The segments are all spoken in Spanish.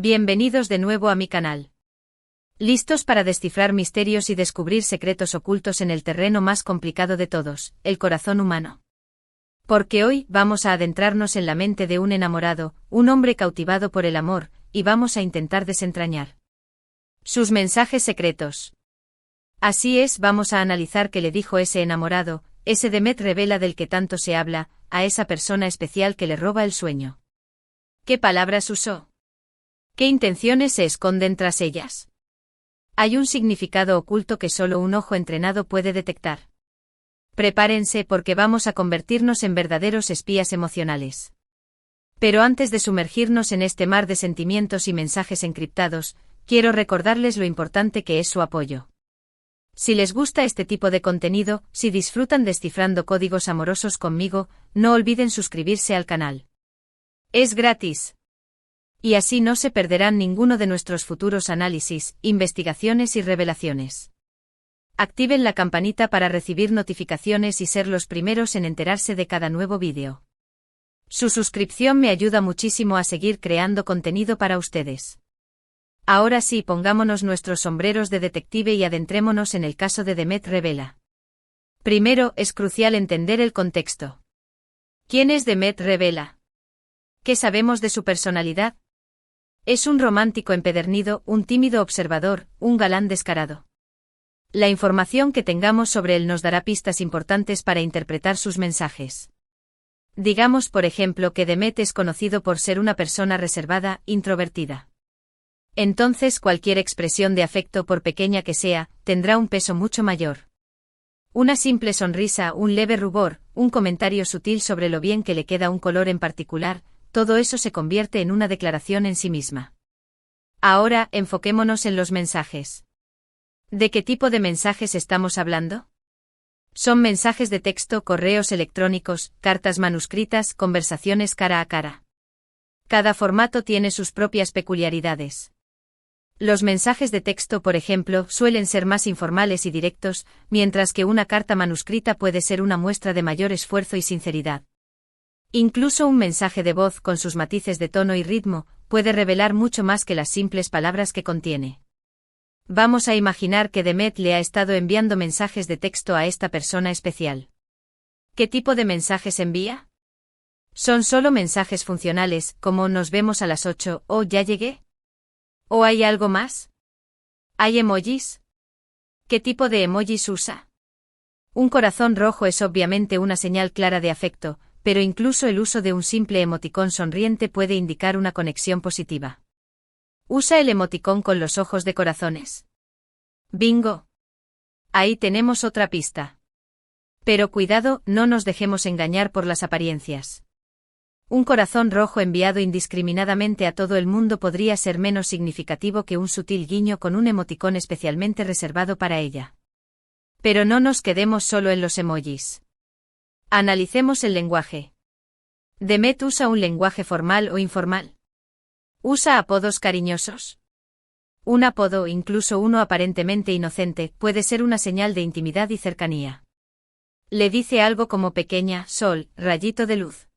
Bienvenidos de nuevo a mi canal. ¿Listos para descifrar misterios y descubrir secretos ocultos en el terreno más complicado de todos, el corazón humano? Porque hoy vamos a adentrarnos en la mente de un enamorado, un hombre cautivado por el amor, y vamos a intentar desentrañar sus mensajes secretos. Así es, vamos a analizar qué le dijo ese enamorado, ese Demet revela del que tanto se habla, a esa persona especial que le roba el sueño. ¿Qué palabras usó? ¿Qué intenciones se esconden tras ellas? Hay un significado oculto que solo un ojo entrenado puede detectar. Prepárense porque vamos a convertirnos en verdaderos espías emocionales. Pero antes de sumergirnos en este mar de sentimientos y mensajes encriptados, quiero recordarles lo importante que es su apoyo. Si les gusta este tipo de contenido, si disfrutan descifrando códigos amorosos conmigo, no olviden suscribirse al canal. Es gratis. Y así no se perderán ninguno de nuestros futuros análisis, investigaciones y revelaciones. Activen la campanita para recibir notificaciones y ser los primeros en enterarse de cada nuevo vídeo. Su suscripción me ayuda muchísimo a seguir creando contenido para ustedes. Ahora sí, pongámonos nuestros sombreros de detective y adentrémonos en el caso de Demet revela. Primero, es crucial entender el contexto. ¿Quién es Demet revela? ¿Qué sabemos de su personalidad? Es un romántico empedernido, un tímido observador, un galán descarado. La información que tengamos sobre él nos dará pistas importantes para interpretar sus mensajes. Digamos, por ejemplo, que Demet es conocido por ser una persona reservada, introvertida. Entonces cualquier expresión de afecto, por pequeña que sea, tendrá un peso mucho mayor. Una simple sonrisa, un leve rubor, un comentario sutil sobre lo bien que le queda un color en particular, todo eso se convierte en una declaración en sí misma. Ahora, enfoquémonos en los mensajes. ¿De qué tipo de mensajes estamos hablando? Son mensajes de texto, correos electrónicos, cartas manuscritas, conversaciones cara a cara. Cada formato tiene sus propias peculiaridades. Los mensajes de texto, por ejemplo, suelen ser más informales y directos, mientras que una carta manuscrita puede ser una muestra de mayor esfuerzo y sinceridad. Incluso un mensaje de voz, con sus matices de tono y ritmo, puede revelar mucho más que las simples palabras que contiene. Vamos a imaginar que Demet le ha estado enviando mensajes de texto a esta persona especial. ¿Qué tipo de mensajes envía? ¿Son solo mensajes funcionales, como "nos vemos a las 8" o "ya llegué"? ¿O hay algo más? ¿Hay emojis? ¿Qué tipo de emojis usa? Un corazón rojo es obviamente una señal clara de afecto, pero incluso el uso de un simple emoticón sonriente puede indicar una conexión positiva. ¿Usa el emoticón con los ojos de corazones? ¡Bingo! Ahí tenemos otra pista. Pero cuidado, no nos dejemos engañar por las apariencias. Un corazón rojo enviado indiscriminadamente a todo el mundo podría ser menos significativo que un sutil guiño con un emoticón especialmente reservado para ella. Pero no nos quedemos solo en los emojis. Analicemos el lenguaje. ¿Demet usa un lenguaje formal o informal? ¿Usa apodos cariñosos? Un apodo, incluso uno aparentemente inocente, puede ser una señal de intimidad y cercanía. ¿Le dice algo como pequeña, sol, rayito de luz?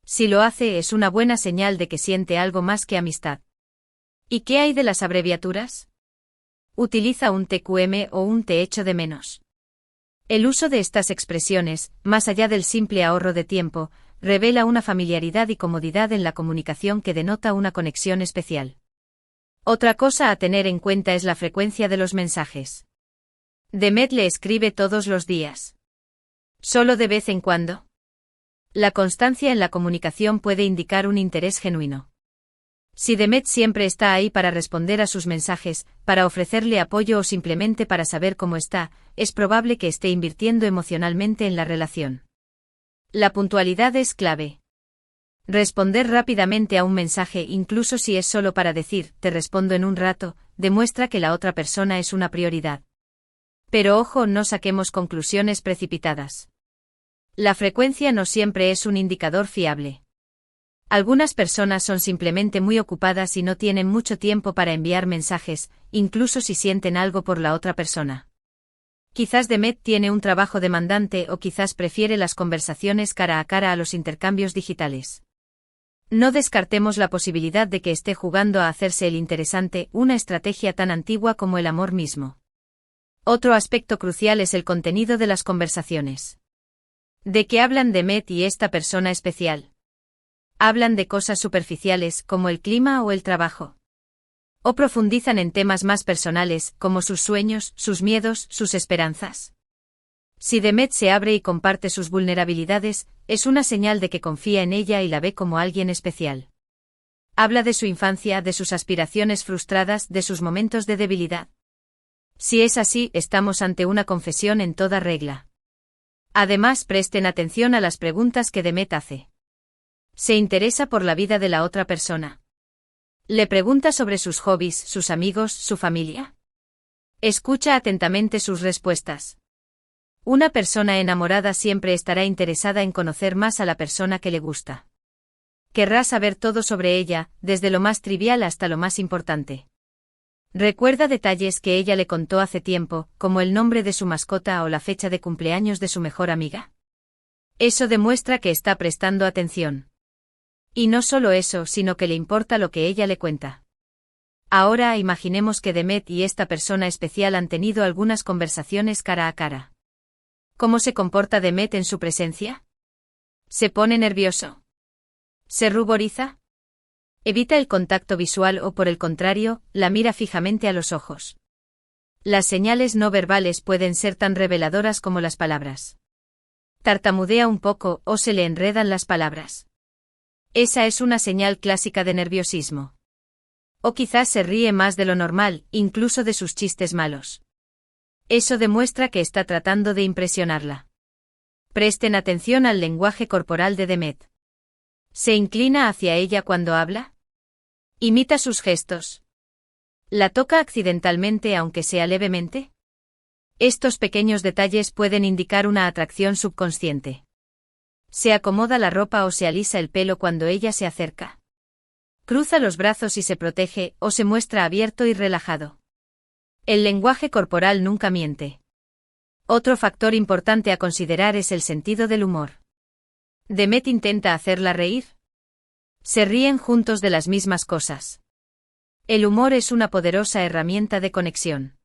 Si lo hace, es una buena señal de que siente algo más que amistad. ¿Y qué hay de las abreviaturas? ¿Utiliza un TQM o un te echo de menos? El uso de estas expresiones, más allá del simple ahorro de tiempo, revela una familiaridad y comodidad en la comunicación que denota una conexión especial. Otra cosa a tener en cuenta es la frecuencia de los mensajes. ¿Demet le escribe todos los días? ¿Solo de vez en cuando? La constancia en la comunicación puede indicar un interés genuino. Si Demet siempre está ahí para responder a sus mensajes, para ofrecerle apoyo o simplemente para saber cómo está, es probable que esté invirtiendo emocionalmente en la relación. La puntualidad es clave. Responder rápidamente a un mensaje, incluso si es solo para decir "te respondo en un rato", demuestra que la otra persona es una prioridad. Pero ojo, no saquemos conclusiones precipitadas. La frecuencia no siempre es un indicador fiable. Algunas personas son simplemente muy ocupadas y no tienen mucho tiempo para enviar mensajes, incluso si sienten algo por la otra persona. Quizás Demet tiene un trabajo demandante o quizás prefiere las conversaciones cara a cara a los intercambios digitales. No descartemos la posibilidad de que esté jugando a hacerse el interesante, una estrategia tan antigua como el amor mismo. Otro aspecto crucial es el contenido de las conversaciones. ¿De qué hablan Demet y esta persona especial? ¿Hablan de cosas superficiales, como el clima o el trabajo? ¿O profundizan en temas más personales, como sus sueños, sus miedos, sus esperanzas? Si Demet se abre y comparte sus vulnerabilidades, es una señal de que confía en ella y la ve como alguien especial. Habla de su infancia, de sus aspiraciones frustradas, de sus momentos de debilidad. Si es así, estamos ante una confesión en toda regla. Además, presten atención a las preguntas que Demet hace. ¿Se interesa por la vida de la otra persona? ¿Le pregunta sobre sus hobbies, sus amigos, su familia? Escucha atentamente sus respuestas. Una persona enamorada siempre estará interesada en conocer más a la persona que le gusta. Querrá saber todo sobre ella, desde lo más trivial hasta lo más importante. Recuerda detalles que ella le contó hace tiempo, como el nombre de su mascota o la fecha de cumpleaños de su mejor amiga. Eso demuestra que está prestando atención. Y no solo eso, sino que le importa lo que ella le cuenta. Ahora imaginemos que Demet y esta persona especial han tenido algunas conversaciones cara a cara. ¿Cómo se comporta Demet en su presencia? ¿Se pone nervioso? ¿Se ruboriza? ¿Evita el contacto visual o, por el contrario, la mira fijamente a los ojos? Las señales no verbales pueden ser tan reveladoras como las palabras. ¿Tartamudea un poco o se le enredan las palabras? Esa es una señal clásica de nerviosismo. O quizás se ríe más de lo normal, incluso de sus chistes malos. Eso demuestra que está tratando de impresionarla. Presten atención al lenguaje corporal de Demet. ¿Se inclina hacia ella cuando habla? ¿Imita sus gestos? ¿La toca accidentalmente aunque sea levemente? Estos pequeños detalles pueden indicar una atracción subconsciente. ¿Se acomoda la ropa o se alisa el pelo cuando ella se acerca? ¿Cruza los brazos y se protege o se muestra abierto y relajado? El lenguaje corporal nunca miente. Otro factor importante a considerar es el sentido del humor. ¿Demet intenta hacerla reír? ¿Se ríen juntos de las mismas cosas? El humor es una poderosa herramienta de conexión.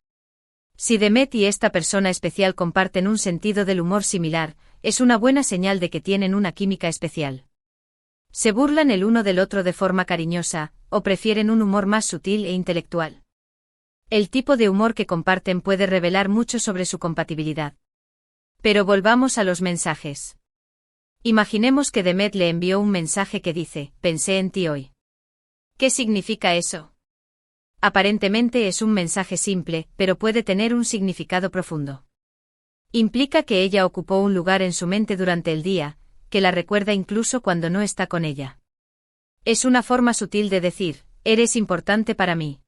Si Demet y esta persona especial comparten un sentido del humor similar, es una buena señal de que tienen una química especial. ¿Se burlan el uno del otro de forma cariñosa, o prefieren un humor más sutil e intelectual? El tipo de humor que comparten puede revelar mucho sobre su compatibilidad. Pero volvamos a los mensajes. Imaginemos que Demet le envió un mensaje que dice, pensé en ti hoy. ¿Qué significa eso? Aparentemente es un mensaje simple, pero puede tener un significado profundo. Implica que ella ocupó un lugar en su mente durante el día, que la recuerda incluso cuando no está con ella. Es una forma sutil de decir, eres importante para mí.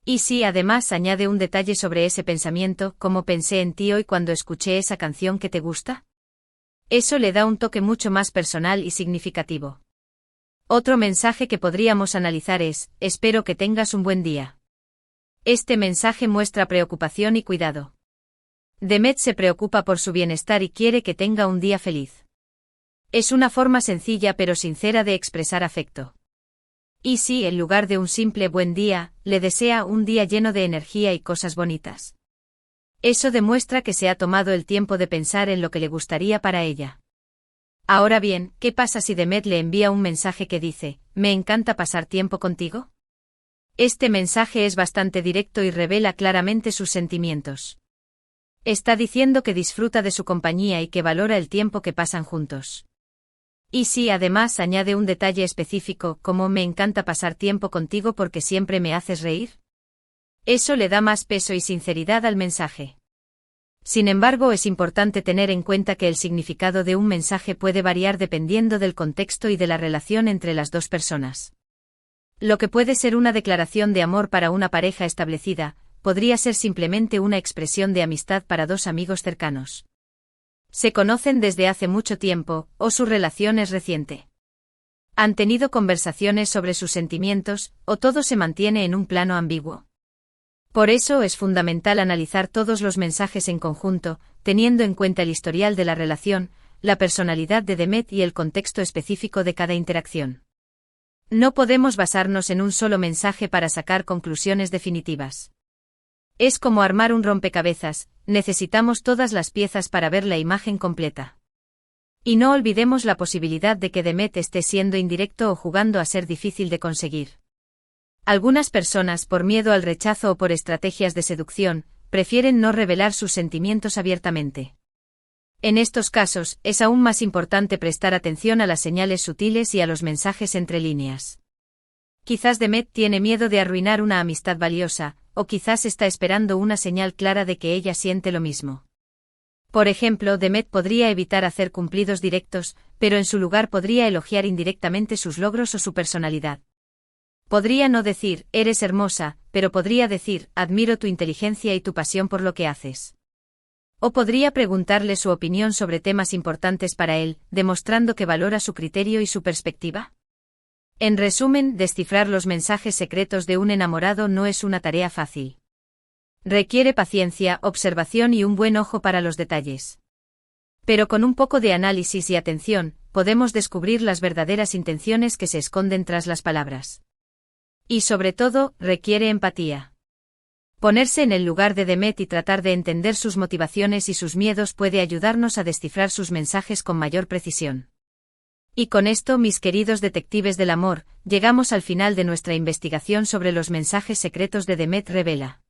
Y si además añade un detalle sobre ese pensamiento, como pensé en ti hoy cuando escuché esa canción que te gusta, eso le da un toque mucho más personal y significativo. Otro mensaje que podríamos analizar es, espero que tengas un buen día. Este mensaje muestra preocupación y cuidado. Demet se preocupa por su bienestar y quiere que tenga un día feliz. Es una forma sencilla pero sincera de expresar afecto. Y si, en lugar de un simple buen día, le desea un día lleno de energía y cosas bonitas. Eso demuestra que se ha tomado el tiempo de pensar en lo que le gustaría para ella. Ahora bien, ¿qué pasa si Demet le envía un mensaje que dice, me encanta pasar tiempo contigo? Este mensaje es bastante directo y revela claramente sus sentimientos. Está diciendo que disfruta de su compañía y que valora el tiempo que pasan juntos. Y si además añade un detalle específico, como me encanta pasar tiempo contigo porque siempre me haces reír, eso le da más peso y sinceridad al mensaje. Sin embargo, es importante tener en cuenta que el significado de un mensaje puede variar dependiendo del contexto y de la relación entre las dos personas. Lo que puede ser una declaración de amor para una pareja establecida, podría ser simplemente una expresión de amistad para dos amigos cercanos. Se conocen desde hace mucho tiempo, o su relación es reciente. Han tenido conversaciones sobre sus sentimientos, o todo se mantiene en un plano ambiguo. Por eso es fundamental analizar todos los mensajes en conjunto, teniendo en cuenta el historial de la relación, la personalidad de Demet y el contexto específico de cada interacción. No podemos basarnos en un solo mensaje para sacar conclusiones definitivas. Es como armar un rompecabezas, necesitamos todas las piezas para ver la imagen completa. Y no olvidemos la posibilidad de que Demet esté siendo indirecto o jugando a ser difícil de conseguir. Algunas personas, por miedo al rechazo o por estrategias de seducción, prefieren no revelar sus sentimientos abiertamente. En estos casos, es aún más importante prestar atención a las señales sutiles y a los mensajes entre líneas. Quizás Demet tiene miedo de arruinar una amistad valiosa, o quizás está esperando una señal clara de que ella siente lo mismo. Por ejemplo, Demet podría evitar hacer cumplidos directos, pero en su lugar podría elogiar indirectamente sus logros o su personalidad. Podría no decir, eres hermosa, pero podría decir, admiro tu inteligencia y tu pasión por lo que haces. O podría preguntarle su opinión sobre temas importantes para él, demostrando que valora su criterio y su perspectiva. En resumen, descifrar los mensajes secretos de un enamorado no es una tarea fácil. Requiere paciencia, observación y un buen ojo para los detalles. Pero con un poco de análisis y atención, podemos descubrir las verdaderas intenciones que se esconden tras las palabras. Y sobre todo, requiere empatía. Ponerse en el lugar de Demet y tratar de entender sus motivaciones y sus miedos puede ayudarnos a descifrar sus mensajes con mayor precisión. Y con esto, mis queridos detectives del amor, llegamos al final de nuestra investigación sobre los mensajes secretos de Demet Revela.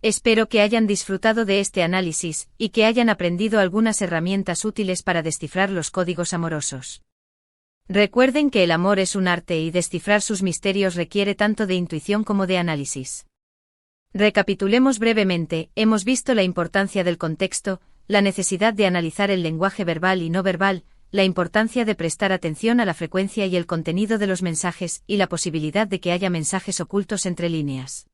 Espero que hayan disfrutado de este análisis, y que hayan aprendido algunas herramientas útiles para descifrar los códigos amorosos. Recuerden que el amor es un arte y descifrar sus misterios requiere tanto de intuición como de análisis. Recapitulemos brevemente, hemos visto la importancia del contexto, la necesidad de analizar el lenguaje verbal y no verbal, la importancia de prestar atención a la frecuencia y el contenido de los mensajes y la posibilidad de que haya mensajes ocultos entre líneas.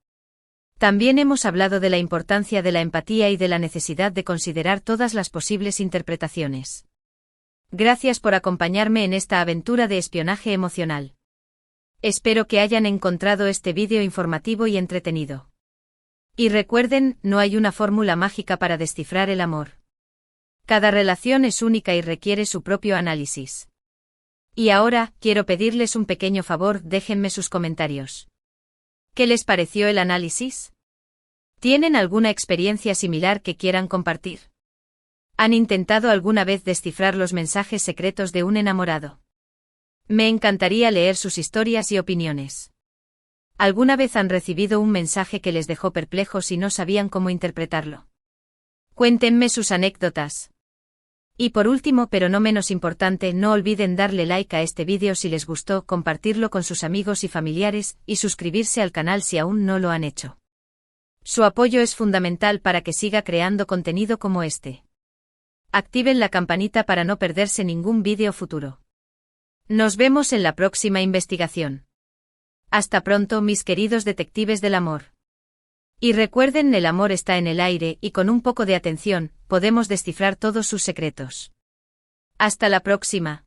También hemos hablado de la importancia de la empatía y de la necesidad de considerar todas las posibles interpretaciones. Gracias por acompañarme en esta aventura de espionaje emocional. Espero que hayan encontrado este vídeo informativo y entretenido. Y recuerden, no hay una fórmula mágica para descifrar el amor. Cada relación es única y requiere su propio análisis. Y ahora, quiero pedirles un pequeño favor, déjenme sus comentarios. ¿Qué les pareció el análisis? ¿Tienen alguna experiencia similar que quieran compartir? ¿Han intentado alguna vez descifrar los mensajes secretos de un enamorado? Me encantaría leer sus historias y opiniones. ¿Alguna vez han recibido un mensaje que les dejó perplejos y no sabían cómo interpretarlo? Cuéntenme sus anécdotas. Y por último, pero no menos importante, no olviden darle like a este vídeo si les gustó, compartirlo con sus amigos y familiares, y suscribirse al canal si aún no lo han hecho. Su apoyo es fundamental para que siga creando contenido como este. Activen la campanita para no perderse ningún vídeo futuro. Nos vemos en la próxima investigación. Hasta pronto, mis queridos detectives del amor. Y recuerden, el amor está en el aire y con un poco de atención, podemos descifrar todos sus secretos. Hasta la próxima.